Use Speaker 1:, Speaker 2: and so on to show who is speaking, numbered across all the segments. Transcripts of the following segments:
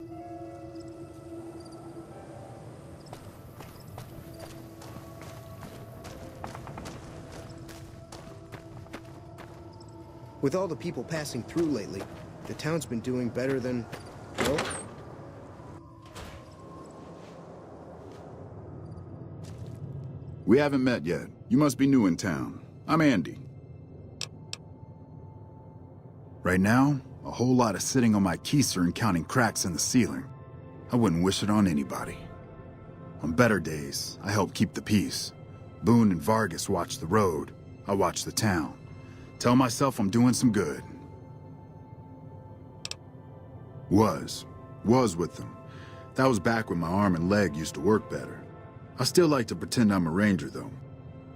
Speaker 1: With all the people passing through lately, the town's been doing better than, well...
Speaker 2: We haven't met yet. You must be new in town. I'm Andy. Right now, a whole lot of sitting on my keister and counting cracks in the ceiling. I wouldn't wish it on anybody. On better days, I help keep the peace. Boone and Vargas watch the road. I watch the town. Tell myself I'm doing some good. Was with them. That was back when my arm and leg used to work better. I still like to pretend I'm a ranger, though.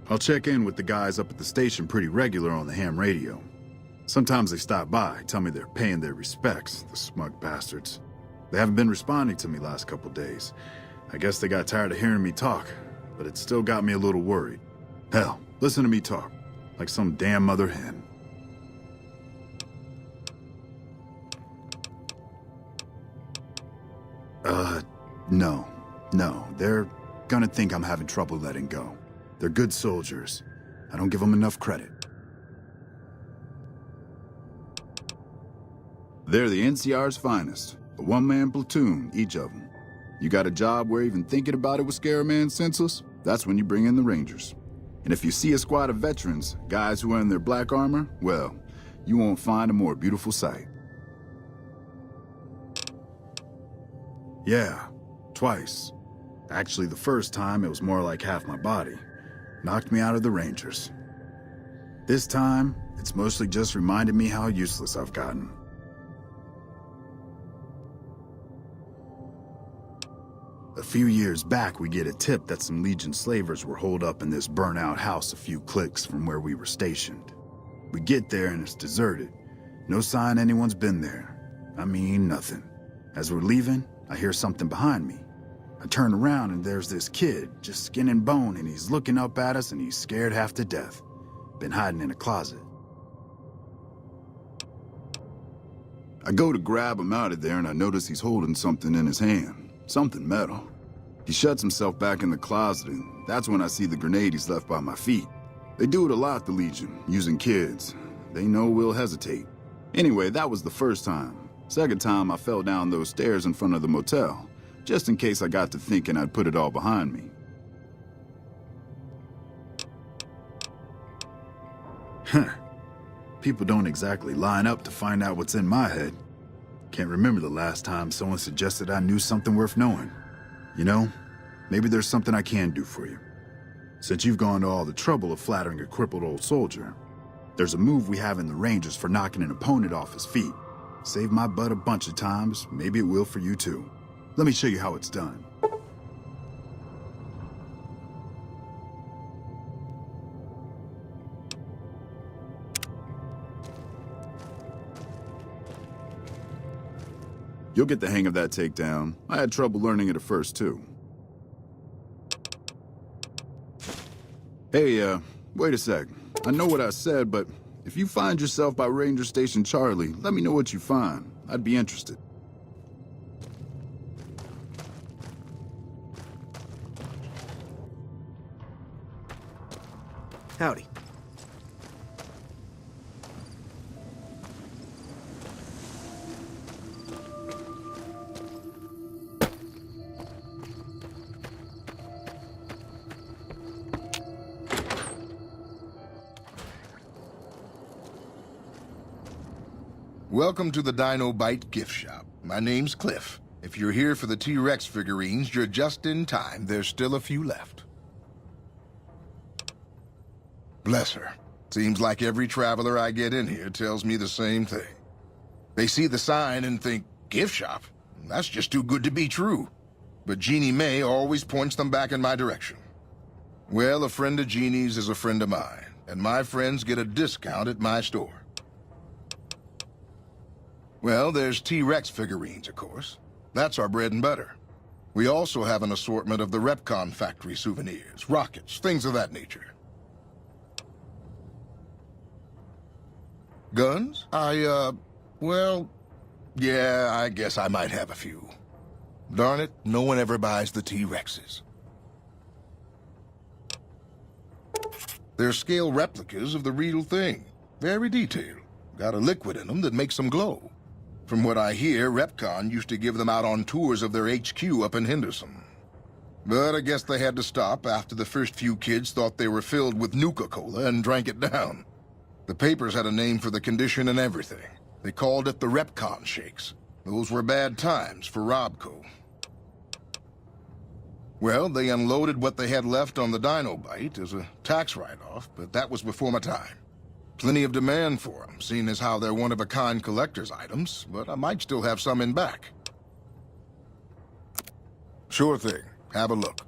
Speaker 2: I'll check in with the guys up at the station pretty regular on the ham radio. Sometimes they stop by, tell me they're paying their respects, the smug bastards. They haven't been responding to me last couple days. I guess they got tired of hearing me talk, but it still got me a little worried. Hell, listen to me talk, like some damn mother hen. No, they're gonna think I'm having trouble letting go. They're good soldiers. I don't give them enough credit. They're the NCR's finest. A one-man platoon, each of them. You got a job where even thinking about it would scare a man senseless? That's when you bring in the Rangers. And if you see a squad of veterans, guys who are in their black armor, well, you won't find a more beautiful sight. Yeah, twice. Actually, the first time, it was more like half my body. Knocked me out of the Rangers. This time, it's mostly just reminded me how useless I've gotten. A few years back, we get a tip that some Legion slavers were holed up in this burnt-out house a few clicks from where we were stationed. We get there and it's deserted. No sign anyone's been there. I mean, nothing. As we're leaving, I hear something behind me. I turn around and there's this kid, just skin and bone, and he's looking up at us and he's scared half to death. Been hiding in a closet. I go to grab him out of there and I notice he's holding something in his hand. Something metal. He shuts himself back in the closet and that's when I see the grenade he's left by my feet. They do it a lot, the Legion, using kids. They know we'll hesitate. Anyway, that was the first time. Second time I fell down those stairs in front of the motel. Just in case I got to thinking I'd put it all behind me. Huh. People don't exactly line up to find out what's in my head. Can't remember the last time someone suggested I knew something worth knowing. You know, maybe there's something I can do for you. Since you've gone to all the trouble of flattering a crippled old soldier, there's a move we have in the Rangers for knocking an opponent off his feet. Saved my butt a bunch of times, maybe it will for you too. Let me show you how it's done. You'll get the hang of that takedown. I had trouble learning it at first, too. Hey, wait a sec. I know what I said, but if you find yourself by Ranger Station Charlie, let me know what you find. I'd be interested.
Speaker 1: Howdy.
Speaker 3: Welcome to the Dino Bite gift shop. My name's Cliff. If you're here for the T-Rex figurines, you're just in time. There's still a few left. Bless her. Seems like every traveler I get in here tells me the same thing. They see the sign and think, gift shop? That's just too good to be true. But Jeannie May always points them back in my direction. Well, a friend of Jeannie's is a friend of mine, and my friends get a discount at my store. Well, there's T-Rex figurines, of course. That's our bread and butter. We also have an assortment of the Repcon factory souvenirs, rockets, things of that nature. Guns? Well, Yeah, I guess I might have a few. Darn it, no one ever buys the T-Rexes. They're scale replicas of the real thing. Very detailed. Got a liquid in them that makes them glow. From what I hear, Repcon used to give them out on tours of their HQ up in Henderson. But I guess they had to stop after the first few kids thought they were filled with Nuka-Cola and drank it down. The papers had a name for the condition and everything. They called it the Repcon Shakes. Those were bad times for Robco. Well, they unloaded what they had left on the Dino Bite as a tax write-off, but that was before my time. Plenty of demand for them, seeing as how they're one-of-a-kind collector's items, but I might still have some in back. Sure thing. Have a look.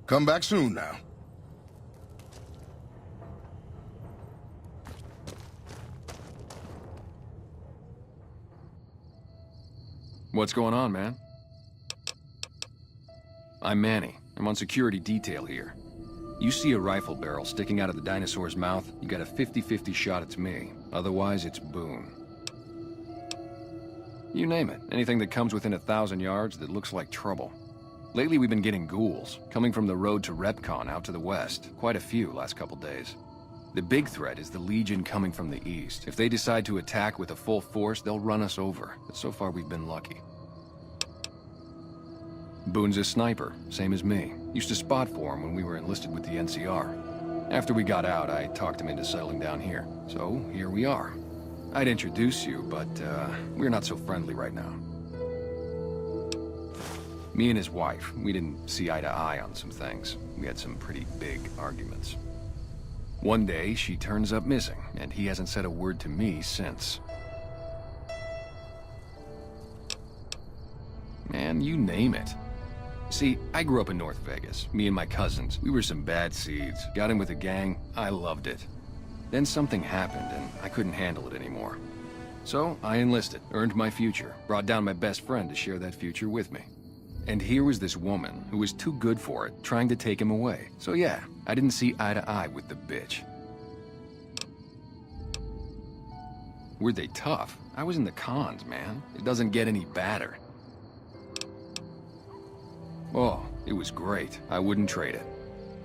Speaker 3: Come back soon now.
Speaker 4: What's going on, man? I'm Manny. I'm on security detail here. You see a rifle barrel sticking out of the dinosaur's mouth, you got a 50-50 shot it's me. Otherwise, it's Boone. You name it. Anything that comes within 1,000 yards that looks like trouble. Lately, we've been getting ghouls, coming from the road to Repcon out to the west. Quite a few last couple days. The big threat is the Legion coming from the east. If they decide to attack with a full force, they'll run us over. But so far, we've been lucky. Boone's a sniper, same as me. Used to spot for him when we were enlisted with the NCR. After we got out, I talked him into settling down here. So, here we are. I'd introduce you, but we're not so friendly right now. Me and his wife, we didn't see eye to eye on some things. We had some pretty big arguments. One day, she turns up missing, and he hasn't said a word to me since. Man, you name it. See, I grew up in North Vegas. Me and my cousins, we were some bad seeds. Got in with a gang, I loved it. Then something happened, and I couldn't handle it anymore. So, I enlisted, earned my future, brought down my best friend to share that future with me. And here was this woman who was too good for it, trying to take him away. So yeah, I didn't see eye to eye with the bitch. Were they tough? I was in the cons, man. It doesn't get any badder. Oh, it was great. I wouldn't trade it.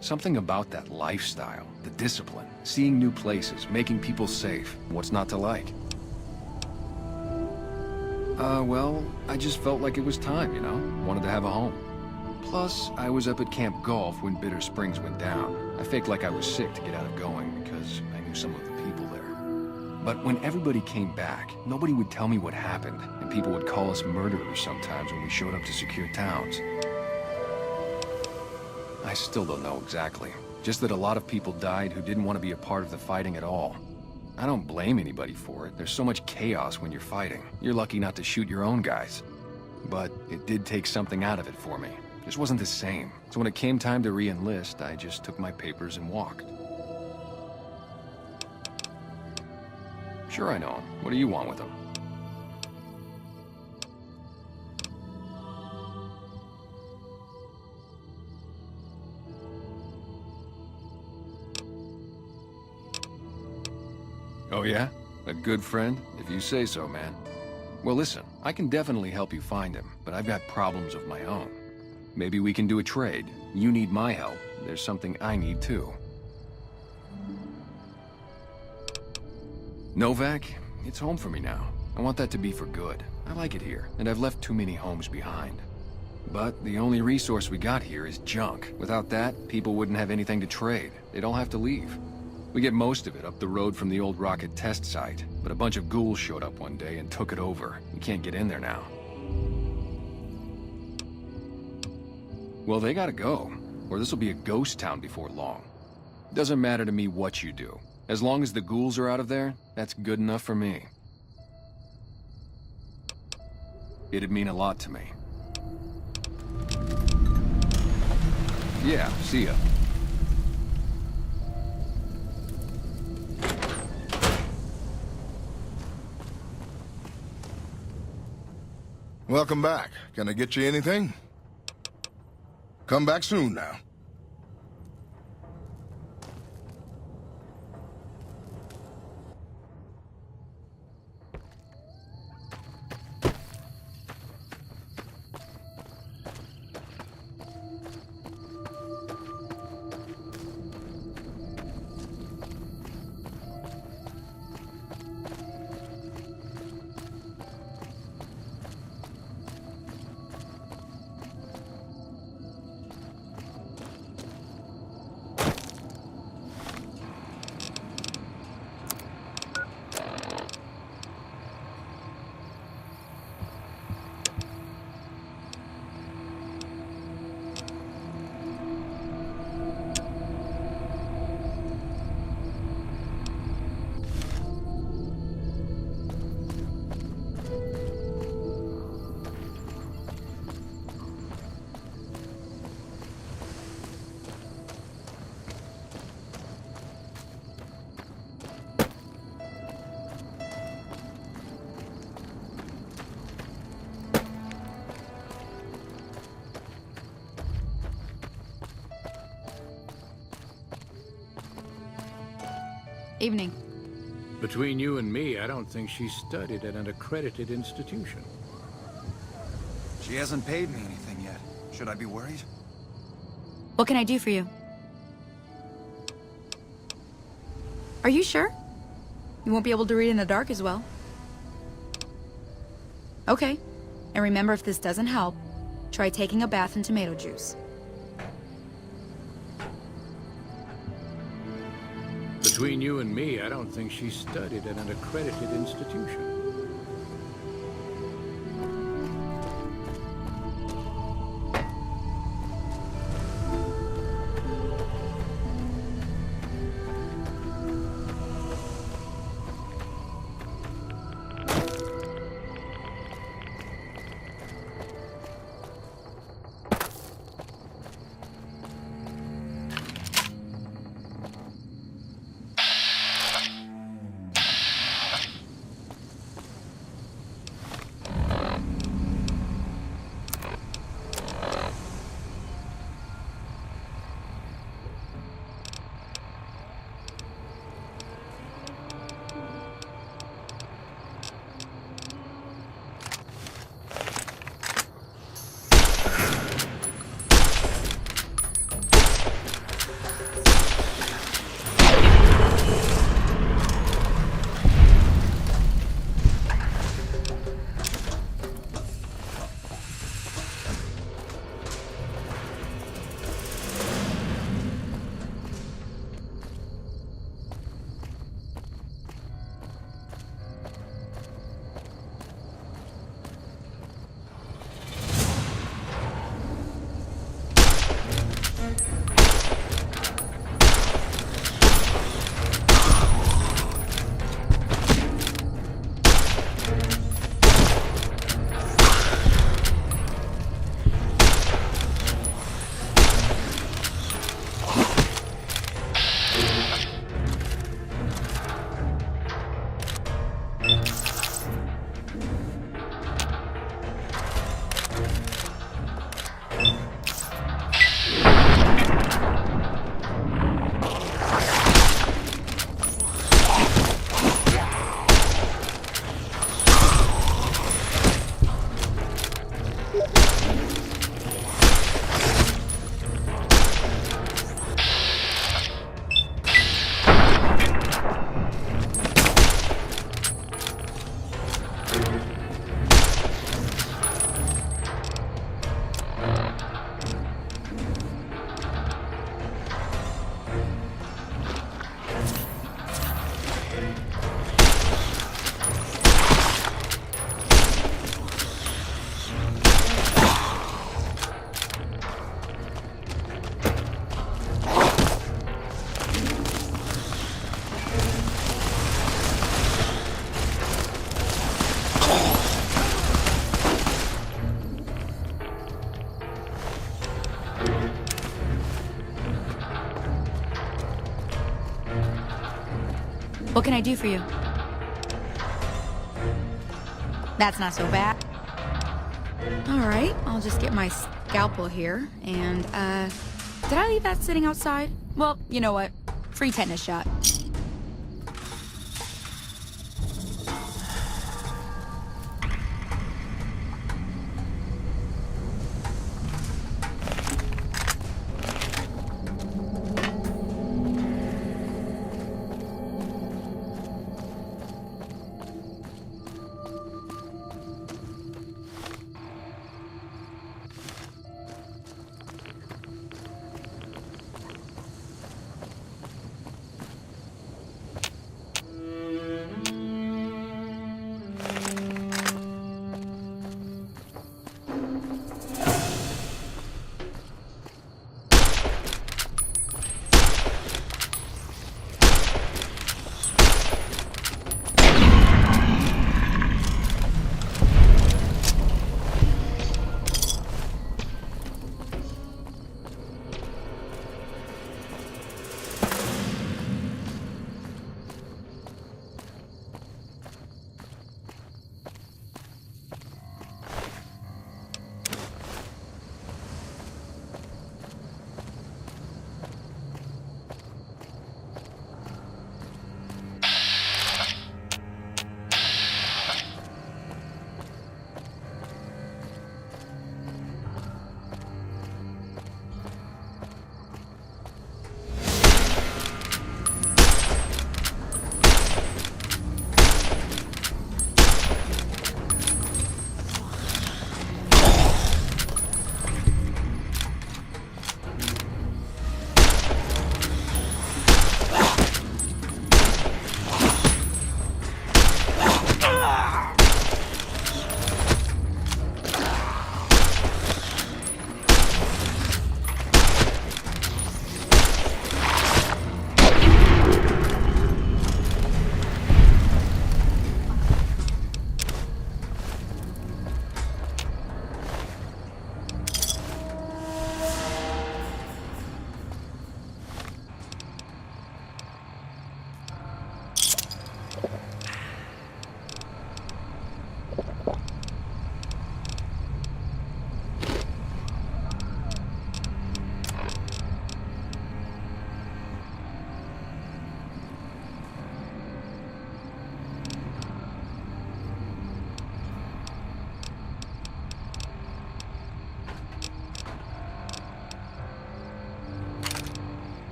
Speaker 4: Something about that lifestyle, the discipline, seeing new places, making people safe. What's not to like? Well, I just felt like it was time, you know? Wanted to have a home. Plus, I was up at Camp Golf when Bitter Springs went down. I faked like I was sick to get out of going because I knew some of the people there. But when everybody came back, nobody would tell me what happened, and people would call us murderers sometimes when we showed up to secure towns. I still don't know exactly. Just that a lot of people died who didn't want to be a part of the fighting at all. I don't blame anybody for it. There's so much chaos when you're fighting. You're lucky not to shoot your own guys. But it did take something out of it for me. Just wasn't the same. So when it came time to re-enlist, I just took my papers and walked. Sure, I know him. What do you want with him? Oh yeah? A good friend? If you say so, man. Well listen, I can definitely help you find him, but I've got problems of my own. Maybe we can do a trade. You need my help. There's something I need too. Novac, it's home for me now. I want that to be for good. I like it here, and I've left too many homes behind. But the only resource we got here is junk. Without that, people wouldn't have anything to trade. They'd all have to leave. We get most of it up the road from the old rocket test site, but a bunch of ghouls showed up one day and took it over. You can't get in there now. Well, they gotta go, or this'll be a ghost town before long. Doesn't matter to me what you do. As long as the ghouls are out of there, that's good enough for me. It'd mean a lot to me. Yeah, see ya.
Speaker 3: Welcome back. Can I get you anything? Come back soon now.
Speaker 5: Evening.
Speaker 6: Between you and me, I don't think she studied at an accredited institution.
Speaker 7: She hasn't paid me anything yet. Should I be worried?
Speaker 5: What can I do for you? Are you sure? You won't be able to read in the dark as well. Okay. And remember, if this doesn't help, try taking a bath in tomato juice.
Speaker 6: Between you and me, I don't think she studied at an accredited institution.
Speaker 5: What can I do for you? That's not so bad. Alright, I'll just get my scalpel here, and, did I leave that sitting outside? Well, you know what? Free tetanus shot.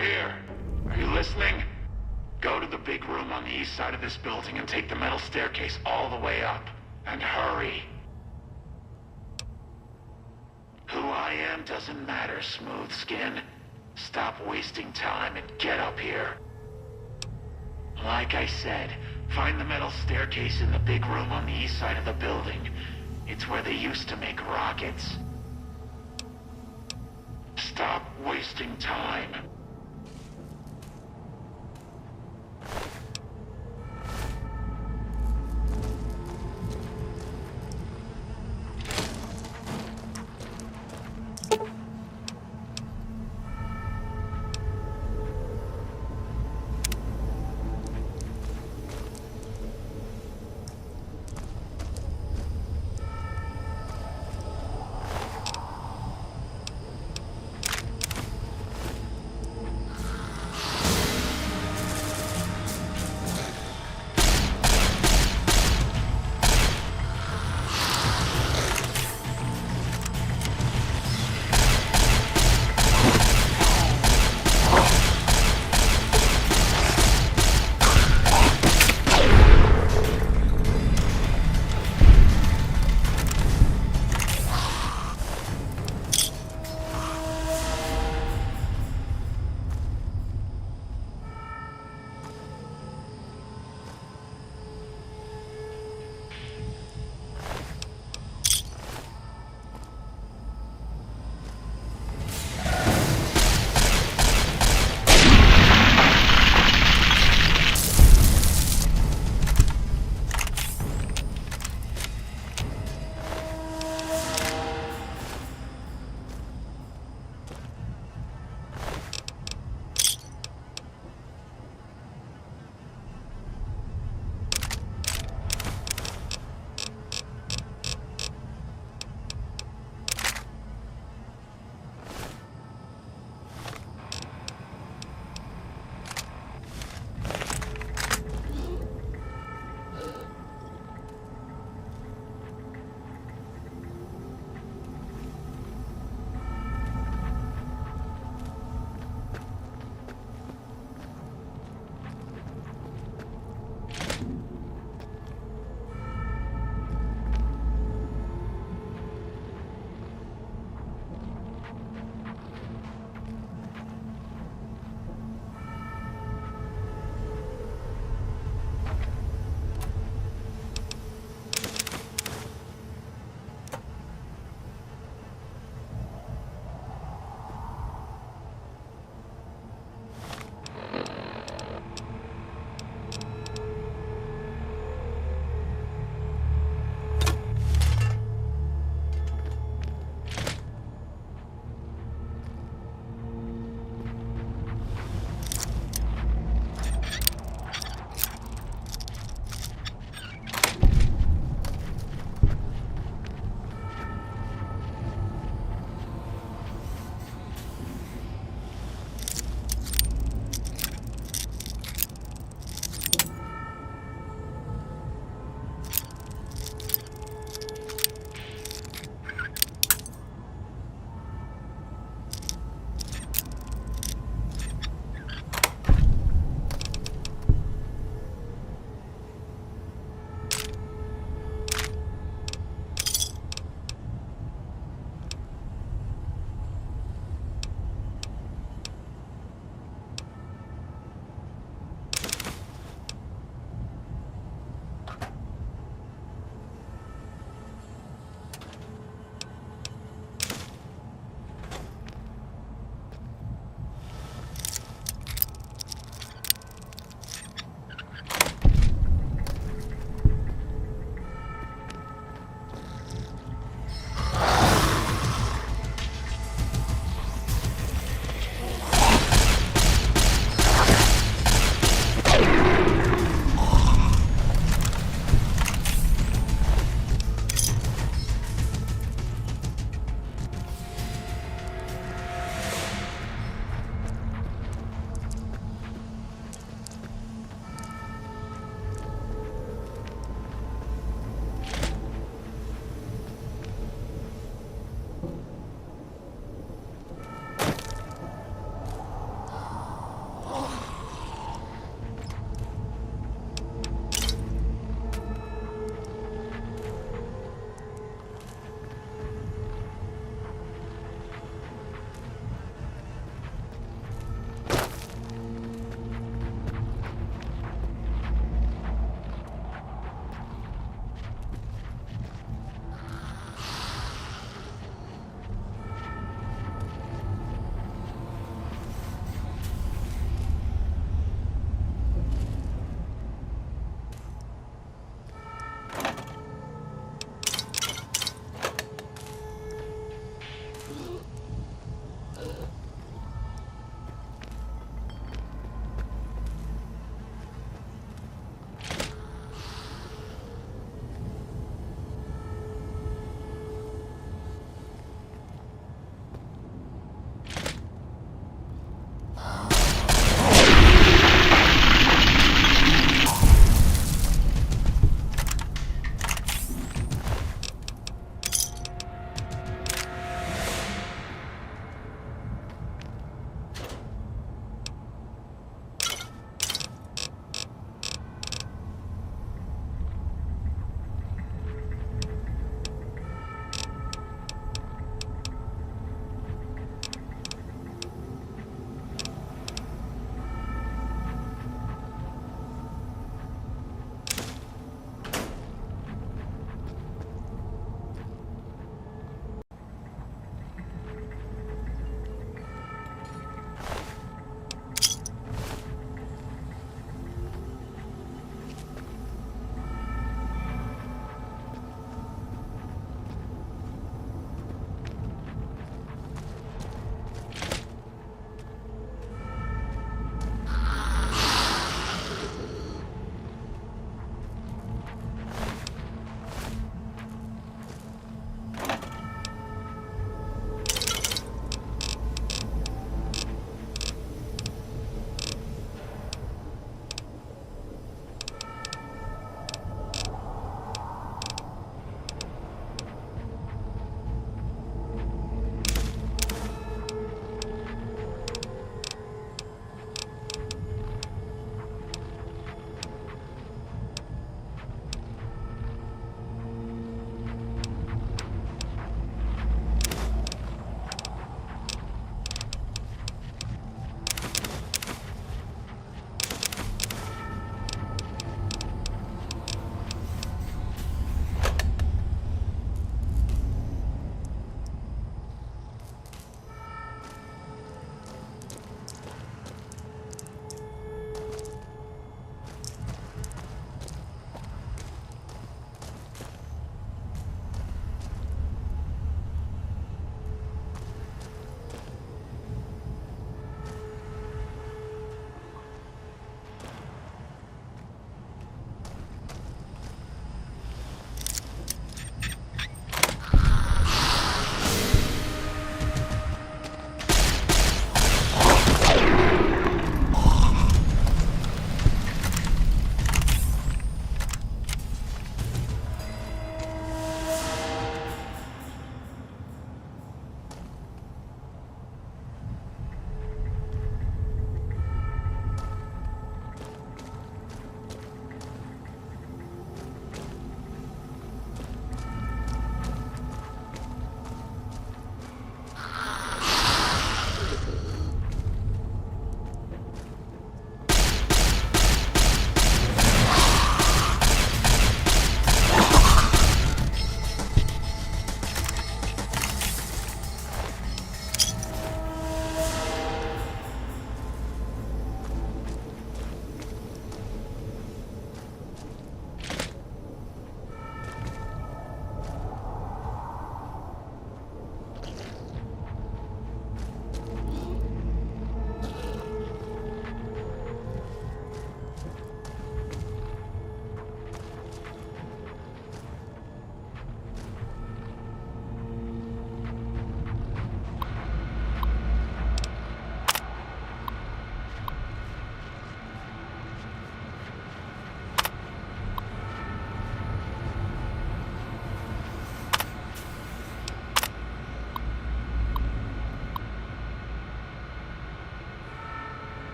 Speaker 8: here. Are you listening? Go to the big room on the east side of this building and take the metal staircase all the way up. And hurry. Who I am doesn't matter, Smooth Skin. Stop wasting time and get up here. Like I said, find the metal staircase in the big room on the east side of the building. It's where they used to make rockets. Stop wasting time.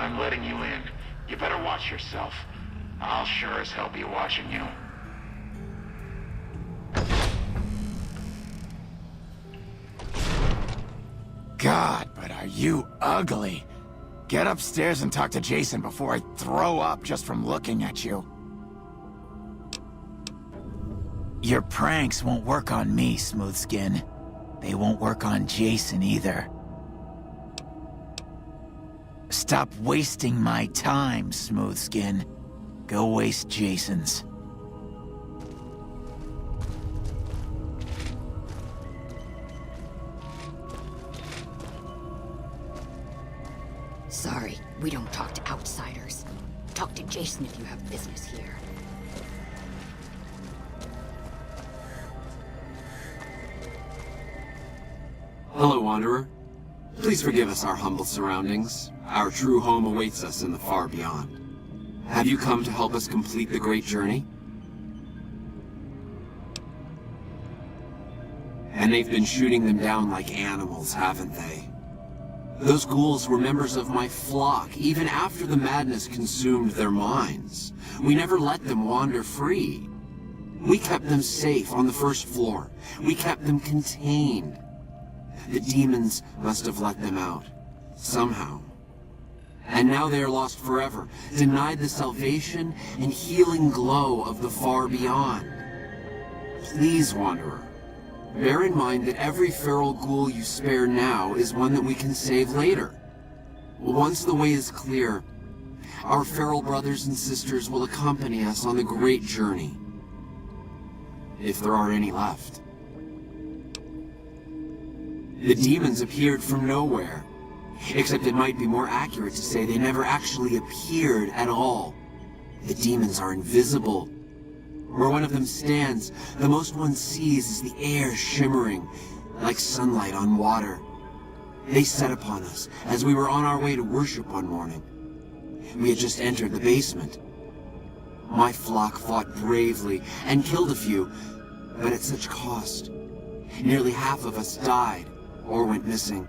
Speaker 8: I'm letting you in. You better watch yourself. I'll sure as hell be watching you.
Speaker 9: God, but are you ugly. Get upstairs and talk to Jason before I throw up just from looking at you. Your pranks won't work on me, Smoothskin. They won't work on Jason either. Stop wasting my time, Smoothskin. Go waste Jason's.
Speaker 10: Sorry, we don't talk to outsiders. Talk to Jason if you have business here.
Speaker 11: Hello, Wanderer. Please forgive us our humble surroundings. Our true home awaits us in the far beyond. Have you come to help us complete the great journey? And they've been shooting them down like animals, haven't they? Those ghouls were members of my flock, even after the madness consumed their minds. We never let them wander free. We kept them safe on the first floor. We kept them contained. The demons must have let them out, somehow. And now they are lost forever, denied the salvation and healing glow of the far beyond. Please, Wanderer, bear in mind that every feral ghoul you spare now is one that we can save later. Once the way is clear, our feral brothers and sisters will accompany us on the great journey. If there are any left. The demons appeared from nowhere. Except it might be more accurate to say they never actually appeared at all. The demons are invisible. Where one of them stands, the most one sees is the air shimmering, like sunlight on water. They set upon us as we were on our way to worship one morning. We had just entered the basement. My flock fought bravely and killed a few, but at such cost. Nearly half of us died or went missing.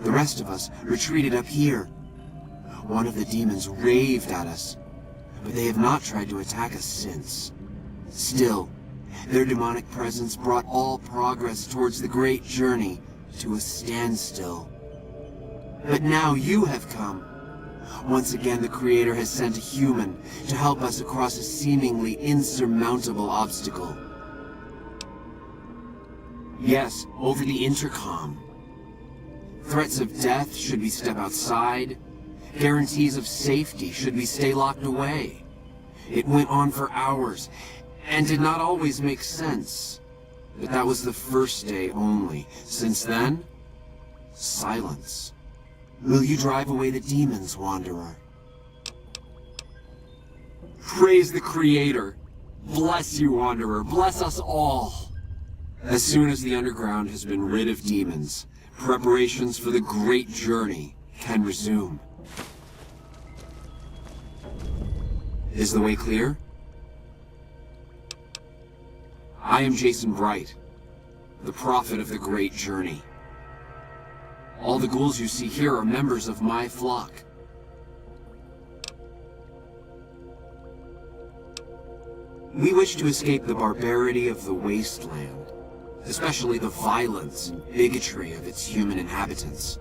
Speaker 11: The rest of us retreated up here. One of the demons raved at us, but they have not tried to attack us since. Still, their demonic presence brought all progress towards the great journey to a standstill. But now you have come. Once again, the Creator has sent a human to help us across a seemingly insurmountable obstacle. Yes, over the intercom. Threats of death should we step outside. Guarantees of safety should we stay locked away. It went on for hours, and did not always make sense. But that was the first day only. Since then, silence. Will you drive away the demons, Wanderer? Praise the Creator. Bless you, Wanderer. Bless us all. As soon as the underground has been rid of demons, preparations for the great journey can resume. Is the way clear? I am Jason Bright, the prophet of the great journey. All the ghouls you see here are members of my flock. We wish to escape the barbarity of the wasteland, especially the violence and bigotry of its human inhabitants.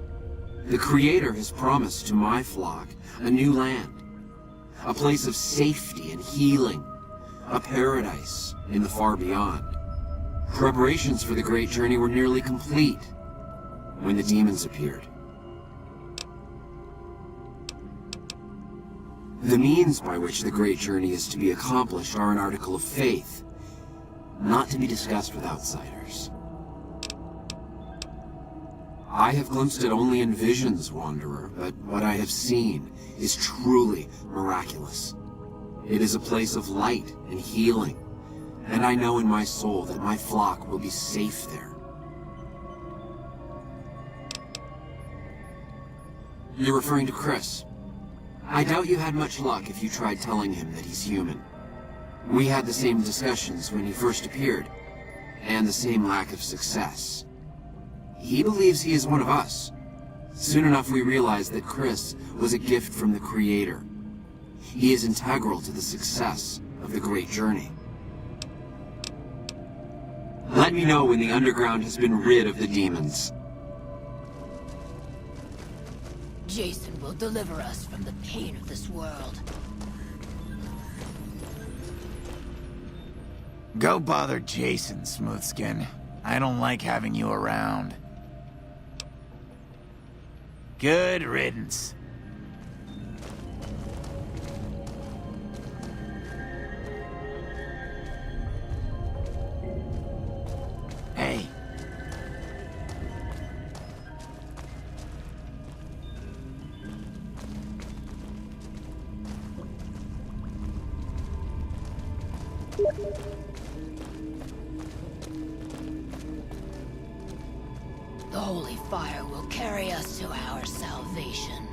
Speaker 11: The Creator has promised to my flock a new land, a place of safety and healing, a paradise in the far beyond. Preparations for the great journey were nearly complete when the demons appeared. The means by which the great journey is to be accomplished are an article of faith, not to be discussed with outsiders. I have glimpsed it only in visions, Wanderer, but what I have seen is truly miraculous. It is a place of light and healing, and I know in my soul that my flock will be safe there. You're referring to Chris. I doubt you had much luck if you tried telling him that he's human. We had the same discussions when he first appeared, and the same lack of success. He believes he is one of us, Soon enough, we realized that Chris was a gift from the Creator. He is integral to the success of the Great Journey. Let me know when the underground has been rid of the demons.
Speaker 10: Jason will deliver us from the pain of this world.
Speaker 9: Go bother Jason, Smoothskin. I don't like having you around. Good riddance. Hey.
Speaker 10: The holy fire will carry us to our salvation.